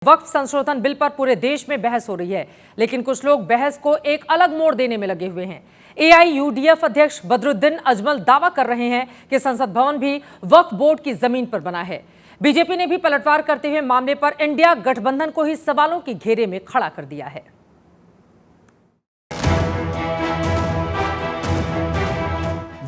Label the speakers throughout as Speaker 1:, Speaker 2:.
Speaker 1: वक्फ संशोधन बिल पर पूरे देश में बहस हो रही है, लेकिन कुछ लोग बहस को एक अलग मोड़ देने में लगे हुए हैं। एआईयूडीएफ अध्यक्ष बदरुद्दीन अजमल दावा कर रहे हैं कि संसद भवन भी वक्फ बोर्ड की जमीन पर बना है। बीजेपी ने भी पलटवार करते हुए मामले पर इंडिया गठबंधन को ही सवालों के घेरे में खड़ा कर दिया है।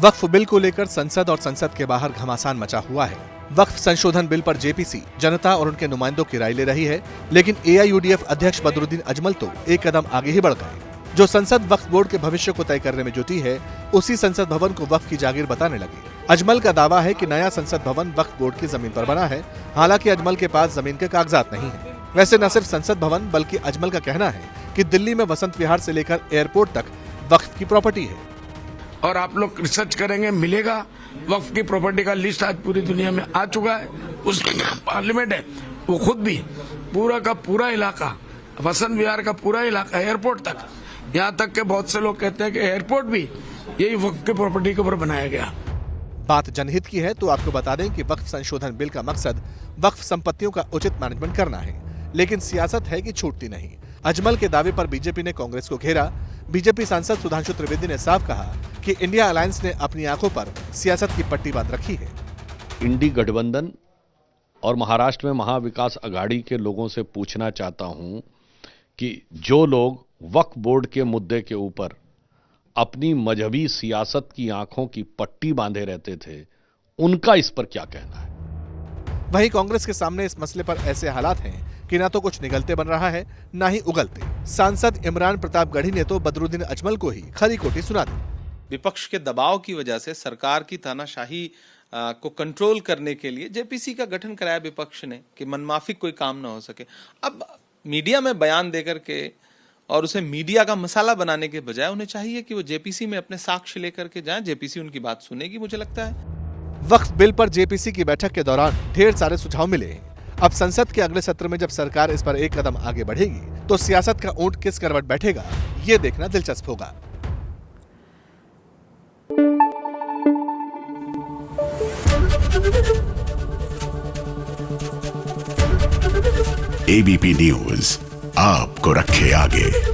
Speaker 2: वक्फ बिल को लेकर संसद और संसद के बाहर घमासान मचा हुआ है। वक्फ संशोधन बिल पर जेपीसी जनता और उनके नुमाइंदों की राय ले रही है, लेकिन एआईयूडीएफ अध्यक्ष बदरुद्दीन अजमल तो एक कदम आगे ही बढ़ गए। जो संसद वक्फ बोर्ड के भविष्य को तय करने में जुटी है, उसी संसद भवन को वक्फ की जागीर बताने लगी। अजमल का दावा है कि नया संसद भवन वक्फ बोर्ड की जमीन पर बना है। हालांकि अजमल के पास जमीन के कागजात नहीं है। वैसे न सिर्फ संसद भवन बल्कि अजमल का कहना है कि दिल्ली में वसंत विहार से लेकर एयरपोर्ट तक वक्फ की प्रॉपर्टी है।
Speaker 3: और आप लोग रिसर्च करेंगे, मिलेगा वक्फ की प्रॉपर्टी का लिस्ट आज पूरी दुनिया में आ चुका है। उसमें पार्लियामेंट है, वो खुद भी पूरा का पूरा इलाका, वसंत विहार का पूरा इलाका, एयरपोर्ट तक, यहाँ तक के बहुत से लोग कहते हैं कि एयरपोर्ट भी यही वक्फ की प्रॉपर्टी के ऊपर बनाया गया।
Speaker 2: बात जनहित की है तो आपको बता दें कि वक्फ संशोधन बिल का मकसद वक्फ संपत्तियों का उचित मैनेजमेंट करना है, लेकिन सियासत है कि छूटती नहीं। अजमल के दावे पर बीजेपी ने कांग्रेस को घेरा। बीजेपी सांसद सुधांशु त्रिवेदी ने साफ कहा कि इंडिया अलायंस ने अपनी आंखों पर सियासत की पट्टी बांध रखी है।
Speaker 4: इंडी गठबंधन और महाराष्ट्र में महाविकास अघाड़ी के लोगों से पूछना चाहता हूं कि जो लोग वक्फ बोर्ड के मुद्दे के ऊपर अपनी मजहबी सियासत की आंखों की पट्टी बांधे रहते थे, उनका इस पर क्या कहना है।
Speaker 2: वहीं कांग्रेस के सामने इस मसले पर ऐसे हालात हैं कि ना तो कुछ निगलते बन रहा है, ना ही उगलते। सांसद इमरान प्रतापगढ़ी ने तो बदरुद्दीन अजमल को ही खरी खोटी सुना दी।
Speaker 5: विपक्ष के दबाव की वजह से सरकार की तानाशाही को कंट्रोल करने के लिए जेपीसी का गठन कराया विपक्ष ने कि मनमाफिक कोई काम ना हो सके। अब मीडिया में बयान देकर के और उसे मीडिया का मसाला बनाने के बजाय उन्हें चाहिए कि वो जेपीसी में अपने साक्ष्य लेकर के जाएं। जेपीसी उनकी बात सुनेगी, मुझे लगता है।
Speaker 2: वक्फ बिल पर जेपीसी की बैठक के दौरान ढेर सारे सुझाव मिले हैं। अब संसद के अगले सत्र में जब सरकार इस पर एक कदम आगे बढ़ेगी तो सियासत का ऊंट किस करवट बैठेगा, ये देखना दिलचस्प होगा।
Speaker 6: एबीपी न्यूज आपको रखे आगे।